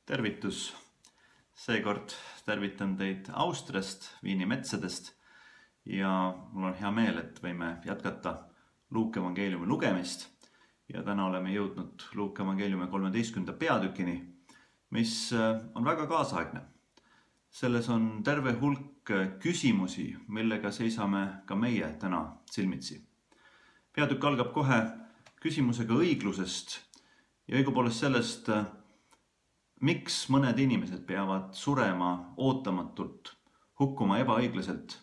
Tervitus! Seekord tervitan teid Austriast, Viini metsadest ja mul on hea meel, et võime jätkata Luuke evangeeliumi lugemist. Ja täna oleme jõudnud Luuke evangeeliumi 13. peatükini, mis on väga kaasaegne. Selles on terve hulk küsimusi, millega seisame ka meie täna silmitsi. Peatükk algab kohe küsimusega õiglusest ja õigupoolest sellest, miks mõned inimesed peavad surema ootamatult, hukkuma ebaõiglaselt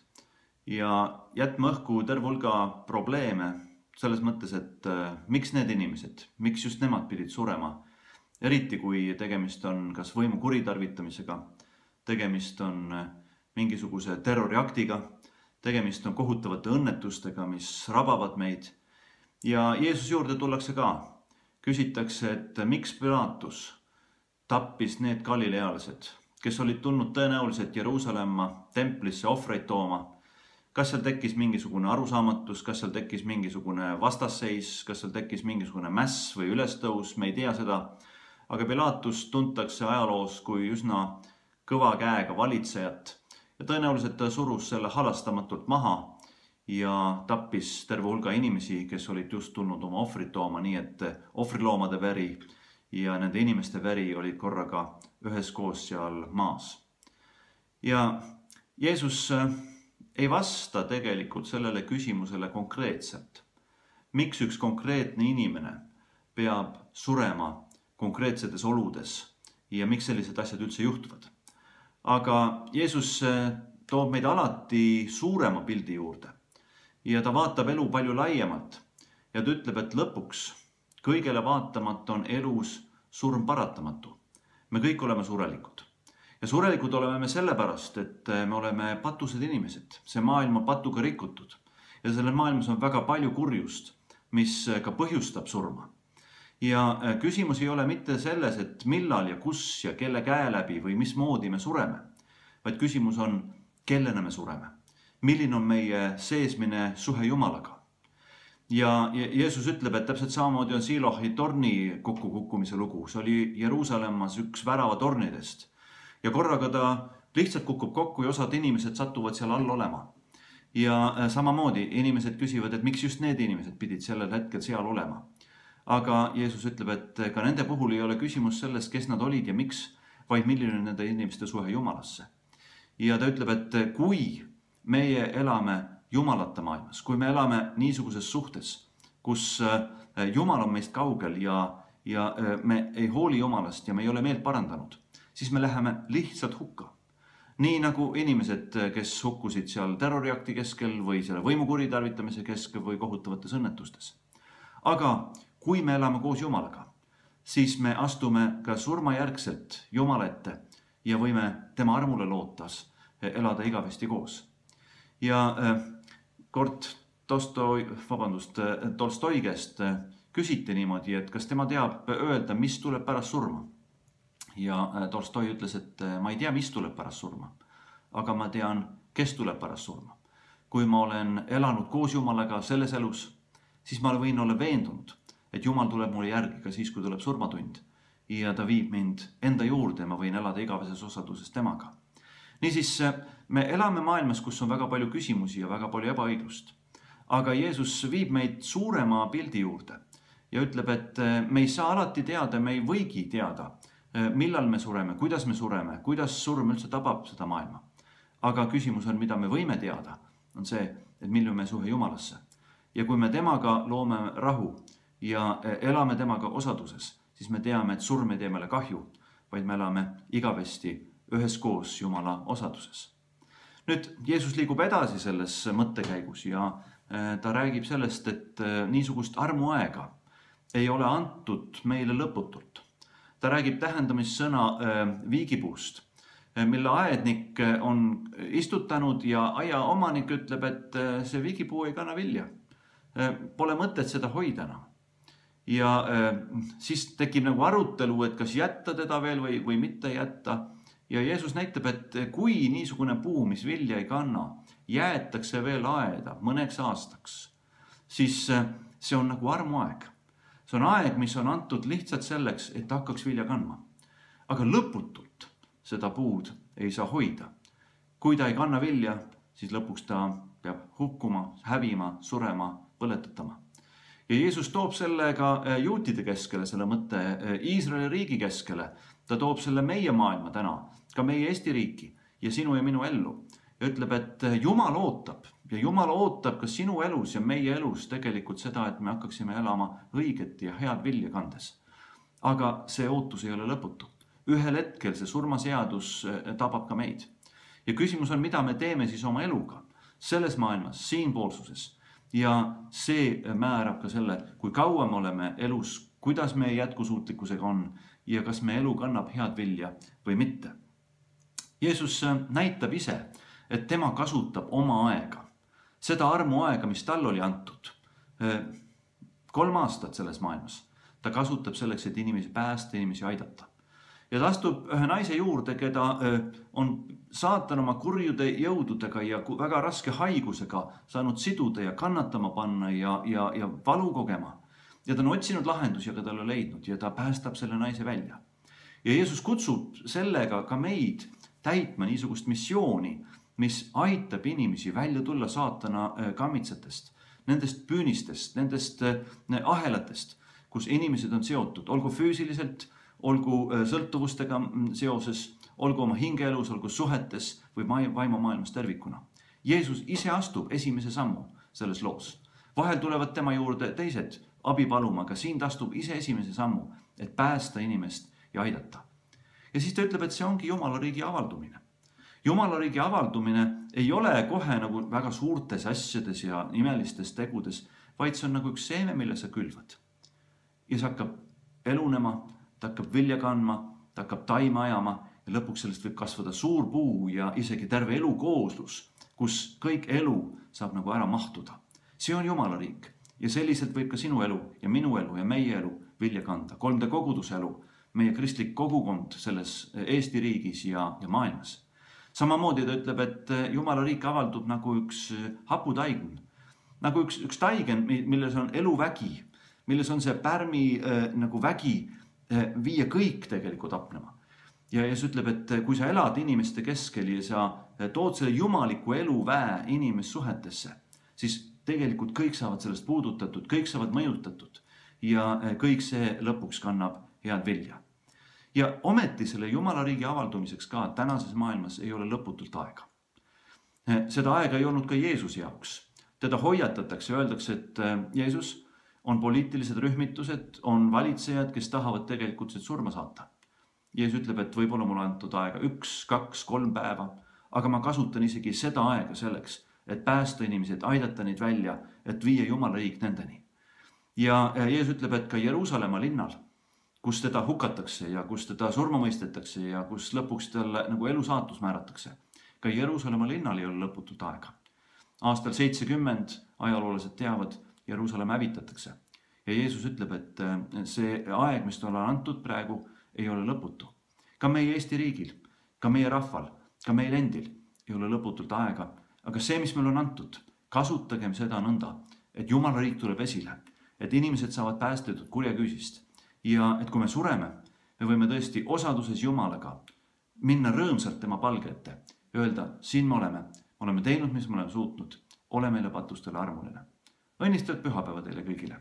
ja jätma õhku terve hulga probleeme selles mõttes, et miks need inimesed, miks just nemad pidid surema, eriti kui tegemist on kas võimu kuritarvitamisega, tegemist on mingisuguse terroriaktiga, tegemist on kohutavate õnnetustega, mis rabavad meid. Ja Jeesus juurde tullakse ka. Küsitakse, et miks Pilatus tappis need galilealased, kes olid tulnud tõenäoliselt Jeruusalemma templisse ohvreid tooma. Kas seal tekkis mingisugune arusaamatus, kas seal tekkis mingisugune vastasseis, kas seal tekkis mingisugune mäss või ülestõus, me ei tea seda. Aga Pilatus tuntakse ajaloos kui üsna kõva käega valitsejat ja tõenäoliselt ta surus selle halastamatult maha ja tappis terve hulga inimesi, kes olid just tulnud oma ohvrit tooma, nii et ohvriloomade veri ja nende inimeste veri olid korraga üheskoos seal maas. Ja Jeesus ei vasta tegelikult sellele küsimusele konkreetselt. Miks üks konkreetne inimene peab surema konkreetsetes oludes ja miks sellised asjad üldse juhtuvad? Aga Jeesus toob meid alati suurema pildi juurde ja ta vaatab elu palju laiemalt ja ta ütleb, et lõpuks kõigele vaatamata on elus surm paratamatu. Me kõik oleme surelikud. Ja surelikud oleme me sellepärast, et me oleme patused inimesed. See maailm on patuga rikutud. Ja selle maailmas on väga palju kurjust, mis ka põhjustab surma. Ja küsimus ei ole mitte selles, et millal ja kus ja kelle käe läbi või mismoodi me sureme. Vaid küsimus on, kellena me sureme. Milline on meie seesmine suhe Jumalaga. Ja Jeesus ütleb, et täpselt samamoodi on Silohi torni kokkukukkumise lugu. See oli Jeruusalemmas üks värava tornidest. Ja korraga ta lihtsalt kukub kokku ja osad inimesed satuvad seal all olema. Ja samamoodi inimesed küsivad, et miks just need inimesed pidid sellel hetkel seal olema. Aga Jeesus ütleb, et ka nende puhul ei ole küsimus sellest, kes nad olid ja miks, vaid milline on nende inimeste suhe Jumalasse. Ja ta ütleb, et kui meie elame Jumalata maailmas, kui me elame niisuguses suhtes, kus Jumal on meist kaugel ja me ei hooli Jumalast ja me ei ole meelt parandanud, siis me läheme lihtsalt hukka. Nii nagu inimesed, kes hukkusid seal terroriakti keskel või selle võimu kuritarvitamise keskel või kohutavates õnnetustes. Aga kui me elame koos Jumalaga, siis me astume ka surmajärgselt Jumala ette ja võime tema armule lootas elada igavesti koos. Ja kord Tolstoi käest küsiti niimoodi, et kas tema teab öelda, mis tuleb pärast surma. Ja Tolstoi ütles, et ma ei tea, mis tuleb pärast surma, aga ma tean, kes tuleb pärast surma. Kui ma olen elanud koos Jumalaga selles elus, siis ma võin olla veendunud, et Jumal tuleb mulle järgi ka siis, kui tuleb surmatund. Ja ta viib mind enda juurde ja ma võin elada igaveses osaduses temaga. Niisiis, me elame maailmas, kus on väga palju küsimusi ja väga palju ebaõiglust. Aga Jeesus viib meid suurema pildi juurde ja ütleb, et me ei saa alati teada, me ei võigi teada, millal me sureme, kuidas surm üldse tabab seda maailma. Aga küsimus on, mida me võime teada, on see, et milline me suhe Jumalasse. Ja kui me temaga loome rahu ja elame temaga osaduses, siis me teame, et surm ei tee meile kahju, vaid me elame igavesti üheskoos Jumala osaduses. Nüüd Jeesus liigub edasi selles mõttekäigus ja ta räägib sellest, et niisugust armuaega ei ole antud meile lõputult. Ta räägib tähendamissõna viigipuust, mille aednik on istutanud ja aia omanik ütleb, et see viigipuu ei kanna vilja. Pole mõtet seda hoida enam. Ja siis tekib nagu arutelu, et kas jätta teda veel või mitte jätta. Ja Jeesus näitab, et kui niisugune puu, mis vilja ei kanna, jäetakse veel aeda mõneks aastaks, siis see on nagu armuaeg. See on aeg, mis on antud lihtsalt selleks, et hakkaks vilja kandma. aga lõputult seda puud ei saa hoida. Kui ta ei kanna vilja, siis lõpuks ta peab hukkuma, hävima, surema, põletatama. Ja Jeesus toob selle ka juutide keskele, selle mõtte Iisraeli riigi keskele. Ta toob selle meie maailma täna, ka meie Eesti riiki ja sinu ja minu ellu. Ja ütleb, et Jumal ootab ka sinu elus ja meie elus tegelikult seda, et me hakkaksime elama õiget ja head vilja kandes. Aga see ootus ei ole lõputu. Ühel hetkel see surmaseadus tabab ka meid. Ja küsimus on, mida me teeme siis oma eluga selles maailmas, siinpoolsuses. Ja see määrab ka selle, kui kaua me oleme elus, kuidas meie jätkusuutlikkusega on ja kas me elu kannab head vilja või mitte. Jeesus näitab ise, et tema kasutab oma aega, seda armuaega, mis tal oli antud. 3 aastat selles maailmas. Ta kasutab selleks, et inimesi päästa, inimesi aidata. Ja ta astub ühe naise juurde, keda on saatan oma kurjude jõududega ja väga raske haigusega saanud siduda ja kannatama panna ja valu kogema. Ja ta on otsinud lahendusi, aga ta ei ole leidnud ja ta päästab selle naise välja. Ja Jeesus kutsub sellega ka meid täitma niisugust missiooni, mis aitab inimesi välja tulla saatana kammitsetest, nendest püünistest, nendest ahelatest, kus inimesed on seotud, olgu füüsiliselt, olgu sõltuvustega seoses, olgu oma hingeelus, olgu suhetes või vaimumaailmas tervikuna. Jeesus ise astub esimese sammu selles loos. Vahel tulevad tema juurde teised abi paluma, aga siin ta astub ise esimese sammu, et päästa inimest ja aidata. Ja siis ta ütleb, et see ongi Jumala riigi avaldumine. Jumala riigi avaldumine ei ole kohe nagu väga suurtes asjades ja imelistes tegudes, vaid see on nagu üks seeme, mille sa külvad. Ja see hakkab elunema, ta hakkab vilja kandma, ta hakkab taime ajama ja lõpuks sellest võib kasvada suur puu ja isegi terve elukooslus, kus kõik elu saab nagu ära mahtuda. See on Jumala riik ja selliselt võib ka sinu elu ja minu elu ja meie elu vilja kanda. 3D koguduse elu, meie kristlik kogukond selles Eesti riigis ja maailmas. Samamoodi ta ütleb, et Jumala riik avaldub nagu üks haputaigen, nagu üks taigen, milles on eluvägi, milles on see pärmi nagu vägi viia kõik tegelikult apnema. Ja Jeesus ütleb, et kui sa elad inimeste keskel ja sa tood selle jumaliku eluväe inimessuhetesse, siis tegelikult kõik saavad sellest puudutatud, kõik saavad mõjutatud ja kõik see lõpuks kannab head vilja. Ja ometi selle Jumala riigi avaldumiseks ka tänases maailmas ei ole lõputult aega. Seda aega ei olnud ka Jeesuse jaoks. Teda hoiatatakse, öeldakse, et Jeesus on poliitilised rühmitused, on valitsejad, kes tahavad tegelikult surma saata. Jeesus ütleb, et võib-olla mul antud aega 1, 2, 3 päeva, aga ma kasutan isegi seda aega selleks, et päästa inimesed, aidata neid välja, et viia Jumala riik nendeni. Ja Jeesus ütleb, et ka Jeruusalemma linnal, kus teda hukatakse ja kus teda surma mõistetakse ja kus lõpuks talle nagu elusaatus määratakse. Ka Jeruusalemma linnal ei ole lõputult aega. Aastal 70 ajaloolased teavad, Jeruusalemm hävitatakse. Ja Jeesus ütleb, et see aeg, mis talle on antud praegu, ei ole lõputu. Ka meie Eesti riigil, ka meie rahval, ka meil endil ei ole lõputult aega. Aga see, mis meil on antud, kasutagem seda nõnda, et Jumala riik tuleb esile, et inimesed saavad päästetud kurjaküüsist. Ja et kui me sureme, me võime tõesti osaduses Jumalaga minna rõõmsalt tema palge ette ja öelda, siin me oleme teinud, mis me oleme suutnud, ole meile patustele armuline. Õnnistajad pühapäeva teile kõigile!